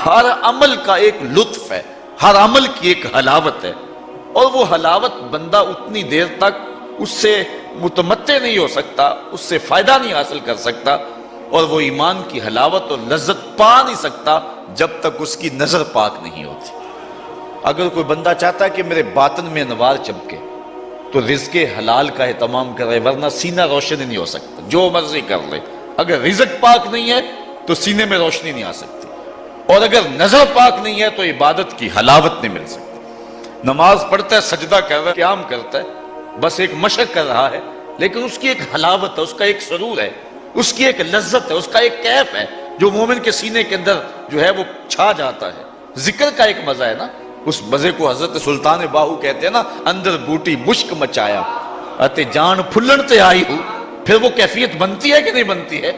ہر عمل کا ایک لطف ہے، ہر عمل کی ایک حلاوت ہے، اور وہ حلاوت بندہ اتنی دیر تک اس سے متمتع نہیں ہو سکتا، اس سے فائدہ نہیں حاصل کر سکتا، اور وہ ایمان کی حلاوت اور لذت پا نہیں سکتا جب تک اس کی نظر پاک نہیں ہوتی۔ اگر کوئی بندہ چاہتا ہے کہ میرے باطن میں انوار چمکے تو رزق حلال کا اہتمام کرے، ورنہ سینہ روشن نہیں ہو سکتا، جو مرضی کر لے۔ اگر رزق پاک نہیں ہے تو سینے میں روشنی نہیں آ سکتی، اور اگر نظر پاک نہیں ہے تو عبادت کی حلاوت نہیں مل سکتی۔ نماز پڑھتا ہے، سجدہ کر رہا ہے، قیام کرتا ہے، بس ایک مشق کر رہا ہے، لیکن اس کی ایک حلاوت ہے، اس کا ایک سرور ہے، اس کی ایک لذت ہے، اس کا ایک کیف ہے جو مومن کے سینے کے اندر جو ہے وہ چھا جاتا ہے۔ ذکر کا ایک مزہ ہے نا، اس مزے کو حضرت سلطان باہو کہتے ہیں نا، اندر بوٹی مشک مچایا اتے جان پھلن تے آئی ہو۔ پھر وہ کیفیت بنتی ہے کہ نہیں بنتی ہے؟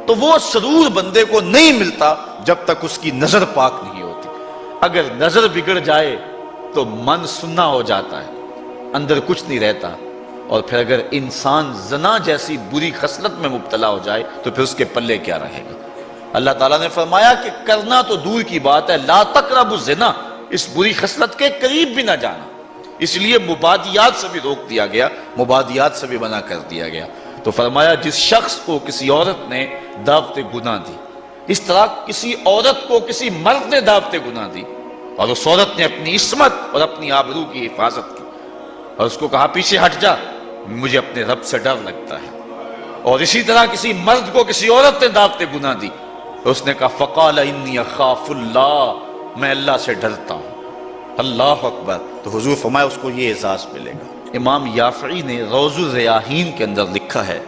تو وہ سرور بندے کو نہیں ملتا جب تک اس کی نظر پاک نہیں ہوتی۔ اگر نظر بگڑ جائے تو من سننا ہو جاتا ہے، اندر کچھ نہیں رہتا، اور پھر اگر انسان زنا جیسی بری خصلت میں مبتلا ہو جائے تو پھر اس کے پلے کیا رہے گا؟ اللہ تعالیٰ نے فرمایا کہ کرنا تو دور کی بات ہے، لا تقربوا الزنا، اس بری خصلت کے قریب بھی نہ جانا۔ اس لیے مبادیات سے بھی روک دیا گیا، مبادیات سے بھی منع کر دیا گیا۔ تو فرمایا جس شخص کو کسی عورت نے دعوت گناہ دی، اس طرح کسی عورت کو کسی مرد نے دعوت گناہ دی، اور اس عورت نے اپنی عصمت اور اپنی آبرو کی حفاظت کی، اور اس کو کہا پیچھے ہٹ جا، مجھے اپنے رب سے ڈر لگتا ہے، اور اسی طرح کسی مرد کو کسی عورت نے دعوت گناہ دی، اس نے کہا فقال انی اخاف اللہ، میں اللہ سے ڈرتا ہوں۔ اللہ اکبر۔ تو حضور فرمایا اس کو یہ احساس ملے گا۔ امام یافعی نے روض الریاحین کے اندر لکھا ہے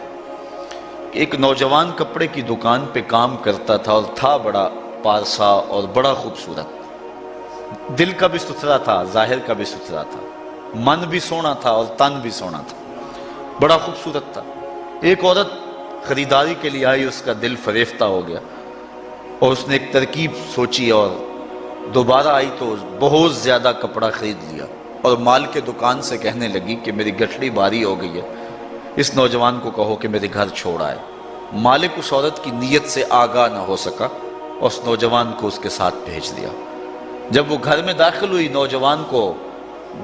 کہ ایک نوجوان کپڑے کی دکان پہ کام کرتا تھا، اور تھا بڑا پارسا اور بڑا خوبصورت، دل کا بھی ستھرا تھا، ظاہر کا بھی ستھرا تھا، من بھی سونا تھا اور تن بھی سونا تھا، بڑا خوبصورت تھا۔ ایک عورت خریداری کے لیے آئی، اس کا دل فریفتہ ہو گیا، اور اس نے ایک ترکیب سوچی، اور دوبارہ آئی تو بہت زیادہ کپڑا خرید لیا، اور مال کے دکان سے کہنے لگی کہ میری گٹھڑی بھاری ہو گئی ہے، اس نوجوان کو کہو کہ میرے گھر چھوڑ آئے۔ مالک اس عورت کی نیت سے آگاہ نہ ہو سکا، اور اس نوجوان کو اس کے ساتھ بھیج دیا۔ جب وہ گھر میں داخل ہوئی، نوجوان کو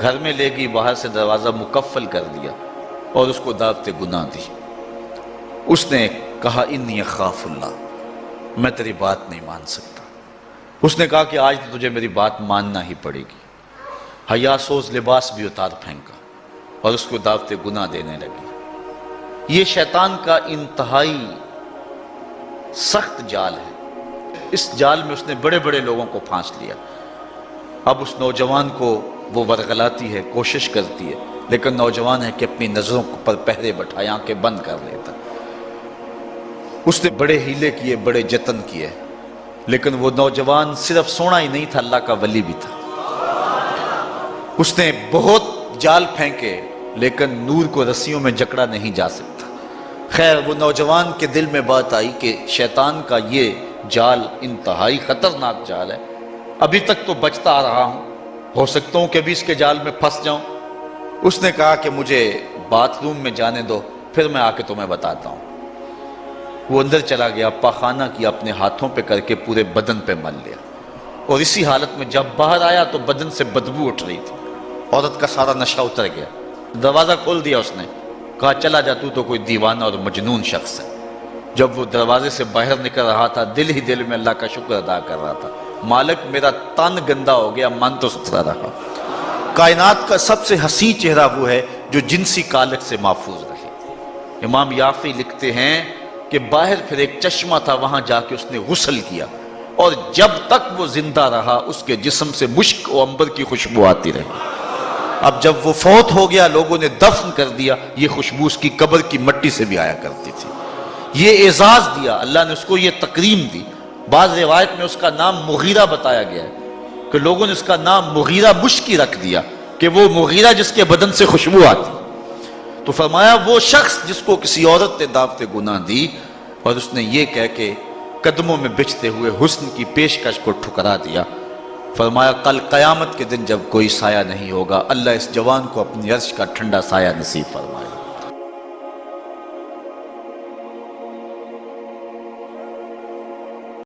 گھر میں لے گئی، باہر سے دروازہ مقفل کر دیا، اور اس کو دعوت گناہ دی۔ اس نے کہا انی اخاف اللہ، میں تیری بات نہیں مان سکتا۔ اس نے کہا کہ آج تجھے میری بات ماننا ہی پڑے گی۔ حیا سوز لباس بھی اتار پھینکا، اور اس کو دعوت گناہ دینے لگی۔ یہ شیطان کا انتہائی سخت جال ہے، اس جال میں اس نے بڑے بڑے لوگوں کو پھانس لیا۔ اب اس نوجوان کو وہ ورغلاتی ہے، کوشش کرتی ہے، لیکن نوجوان ہے کہ اپنی نظروں پر پہرے بٹھائے، آنکھیں بند کر لیتا۔ اس نے بڑے ہیلے کیے، بڑے جتن کیے، لیکن وہ نوجوان صرف سونا ہی نہیں تھا، اللہ کا ولی بھی تھا۔ اس نے بہت جال پھینکے، لیکن نور کو رسیوں میں جکڑا نہیں جا سکتا۔ خیر، وہ نوجوان کے دل میں بات آئی کہ شیطان کا یہ جال انتہائی خطرناک جال ہے، ابھی تک تو بچتا آ رہا ہوں، ہو سکتا ہوں کہ ابھی اس کے جال میں پھنس جاؤں۔ اس نے کہا کہ مجھے باتھ روم میں جانے دو، پھر میں آ کے تمہیں بتاتا ہوں۔ وہ اندر چلا گیا، پاخانہ کیا، اپنے ہاتھوں پہ کر کے پورے بدن پہ مل لیا، اور اسی حالت میں جب باہر آیا تو بدن سے بدبو اٹھ رہی تھی، عورت کا سارا نشہ اتر گیا۔ دروازہ کھول دیا اس نے، کہا چلا جا، تو کوئی دیوانہ اور مجنون شخص ہے۔ جب وہ دروازے سے باہر نکل رہا تھا، دل ہی دل میں اللہ کا شکر ادا کر رہا تھا، مالک میرا تن گندا ہو گیا، من تو ستھرا رہا۔ کائنات کا سب سے حسین چہرہ وہ ہے جو جنسی کالک سے محفوظ رہے۔ امام یافعی لکھتے ہیں کہ باہر پھر ایک چشمہ تھا، وہاں جا کے اس نے غسل کیا، اور جب تک وہ زندہ رہا اس کے جسم سے مشک و عنبر کی خوشبو آتی رہی۔ اب جب وہ فوت ہو گیا، لوگوں نے دفن کر دیا، یہ خوشبو اس کی قبر کی مٹی سے بھی آیا کرتی تھی۔ یہ اعزاز دیا اللہ نے، اس کو یہ تکریم دی۔ بعض روایت میں اس کا نام مغیرہ بتایا گیا ہے کہ لوگوں نے اس کا نام مغیرہ مشکی رکھ دیا، کہ وہ مغیرہ جس کے بدن سے خوشبو آتی۔ تو فرمایا وہ شخص جس کو کسی عورت نے دعوت گناہ دی، اور اس نے یہ کہہ کے قدموں میں بچھتے ہوئے حسن کی پیشکش کو ٹھکرا دیا، فرمایا کل قیامت کے دن جب کوئی سایہ نہیں ہوگا، اللہ اس جوان کو اپنی عرش کا ٹھنڈا سایہ نصیب فرمائے۔